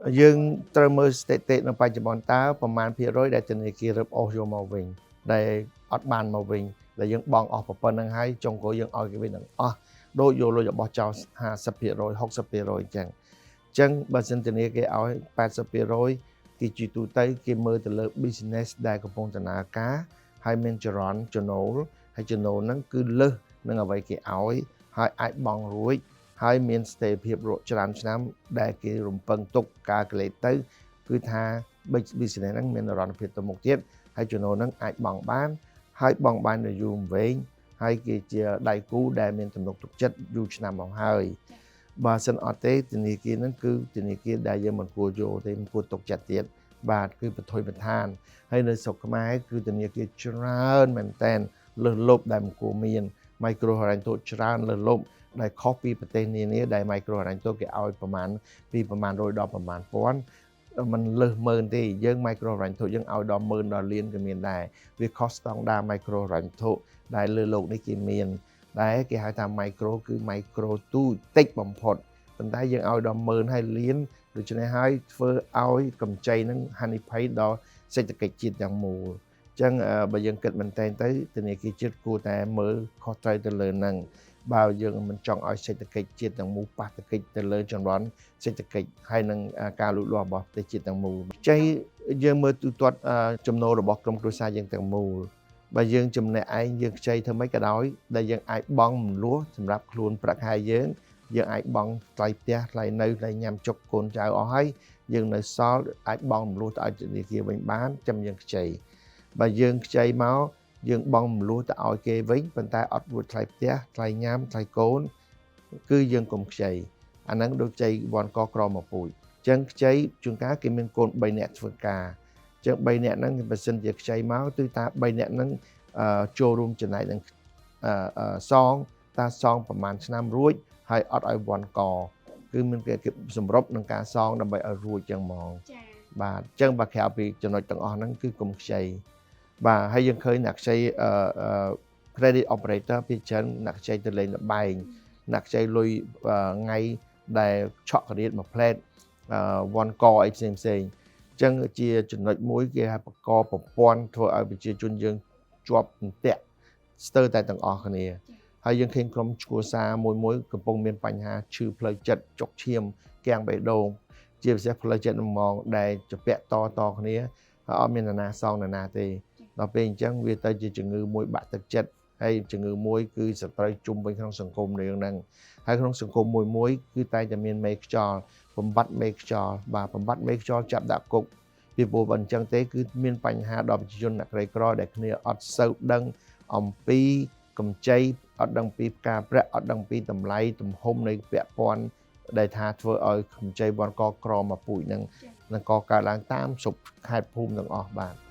dương trơ mơ tệ nó phải cho bọn taประมาณ%ដែលធនាគាររឹបអូសយកមកវិញដែលអត់បានមកវិញដែលយើងបងអស់ប៉ុណ្្នឹងហើយចុងក្រោយយើងឲ្យគេវិញទាំងអស់ដូចយកលុយរបស់ចោល50% 60% អញ្ចឹងបើសិនធនាគារឲ្យ80%គេជាទូទៅគេមើលទៅលើ business ដែលកំពុងដំណើរការហើយមានចរន្តចំណូលហើយចំណូលហ្នឹងគឺលើសនឹងអ្វីគេឲ្យហើយអាចបង់រួចហើយមានស្ថិរភាពច្រើនឆ្នាំដែលគេរំពឹងទុកការកលេសទៅគឺថា business ហ្នឹងមានរណភាពទៅមុខទៀតហើយចំណូលហ្នឹងអាចបង់បានហើយបង់បាននៅយូរអង្វែងហើយគេជាដៃគូដែលមានទំនុកទុកចិត្តយូរឆ្នាំមកហើយបើសិនអត់ទេធនាគារហ្នឹងគឺធនាគារដែលយើងមិនគួរយកទេមិនគួរទុកចិត្តទៀតបាទគឺបន្ថយបន្ថានហើយនៅស្រុកខ្មែរគឺធនាគារច្រើនមែនតែនលើសលប់ដែលមិនគួរមាន micro ហិរញ្ញវត្ថុច្រើនលើសលប់ដែលខុសពីប្រទេសនានាដែល micro ហិរញ្ញវត្ថុគេឲ្យប្រមាណពីប្រមាណ100ដល់ប្រមាណពាន់มันលើសម៉ឺនទេយើង micro ហិរញ្ញវត្ថុយើងឲ្យដល់10000ដល់លានក៏មានដែរវា cost ស្តង់ដារ micro ហិរញ្ញវត្ថុដែលលើโลกនេះគេមានដែលគេហៅថា micro គឺ micro ទូតិចបំផុតប៉ុន្តែយើងឲ្យដល់10000ហើយលានដូច្នេះហើយធ្វើឲ្យកម្ចីនឹងហានិភ័យដល់សេដ្ឋកិច្ចជាតិទាំងមូលអញ្ចឹងបើយើងគិតមែនតើទៅធនាគារជាតិគួរតែមើលខុសត្រូវទៅលើនឹងបើយើងមិនចង់ឲ្យសេដ្ឋកិច្ចជាតិទាំងមូលប៉ះទង្គិចទៅលើចរន្តសេដ្ឋកិច្ចហើយនឹងការលូតលាស់របស់ប្រទេសជាតិទាំងមូលចៃយើងមើលទូទាត់ចំណូលរបស់ក្រុមគ្រួសារយើងទាំងមូលបើយើងចំណេះឯងយើងខ្ចីធ្វើម៉េចក៏ដោយដែលយើងអាចបង់មលោះសម្រាប់ខ្លួនប្រាក់ខែយើងអាចបង់ថ្លៃផ្ទះថ្លៃនៅថ្លៃញ៉ាំចុកកូនចៅអស់ហើយយើងនៅសល់អាចបង់មលោះទៅឲ្យធនាគារវិញបានចាំយើងខ្ចីបើយើងខ្ចីមកយើងបង់មលោះទៅឲ្យគេវិញប៉ុន្តែអត់រួចថ្លៃផ្ទះថ្លៃញ៉ាំថ្លៃកូនគឺយើងកុំខ្ចីអាហ្នឹងដូចខ្ចីវ៉ាន់កក្រមកពូជអញ្ចឹងខ្ចីជួនកាលគេមានកូន3នាក់ធ្វើការអញ្ចឹង3នាក់ហ្នឹងបើសិនជាខ្ចីមកគឺថា3នាក់ហ្នឹងចូលរួមចំណែកនឹងសងតាសងប្រហែលឆ្នាំរួចហើយអត់ឲ្យវ៉ាន់កគឺមានគេសម្រុបនឹងការសងដើម្បីឲ្យរួចចឹងហ្មងចា៎បាទអញ្ចឹងបើក្រៅពីចំណុចទាំងអស់ហ្នឹងគឺកុំខ្ចីបាទហើយយើងឃើញអ្នកខ្ចីcredit operator ពីច្រើនអ្នកខ្ចីទៅលេងល្បែងអ្នកខ្ចីលុយថ្ងៃដែលឆក់ការៀតមួយផ្លែតone core អីផ្សេងអញ្ចឹងជាចំណុចមួយគេហៅបកប្រព័ន្ធធ្វើឲ្យប្រជាជនយើងជាប់អន្ទាក់ស្ទើរតែទាំងអស់គ្នាហើយយើងឃើញក្រុមគ្រួសារមួយកំពុងមានបញ្ហាឈឺផ្លូវចិត្តចុកឈាមគាំងបេះដូងជាពិសេសផ្លូវចិត្តហ្មងដែលជាពាក់តគ្នាហើយអត់មាននរណាសងនរណាទេដល់ពេលអញ្ចឹងវាទៅជាជំងឺមួយបាក់ទឹកចិត្តហើយជំងឺមួយគឺសត្រូវជុំវិញក្នុងសង្គមរឿងហ្នឹងហើយក្នុងសង្គមមួយគឺតែតែមានមេខ្យល់បំបត្តិមេខ្យល់បាទបំបត្តិមេខ្យល់ចាប់ដាក់គុកពីព្រោះបើអញ្ចឹងទេគឺមានបញ្ហាដល់ប្រជាជនអ្នកក្រីក្រដែលគ្នាអត់សូវដឹងអំពីកម្ចីអត់ដឹងពីផ្កាប្រាក់អត់ដឹងពីតម្លៃទំហំនៃពាក់ព័ន្ធដែលថាធ្វើឲ្យកម្ចីវ៉ាន់កក្រមកពូជហ្នឹងនឹងកកើតឡើងតាមសុខខេត្តភូមិទាំងអស់បាទ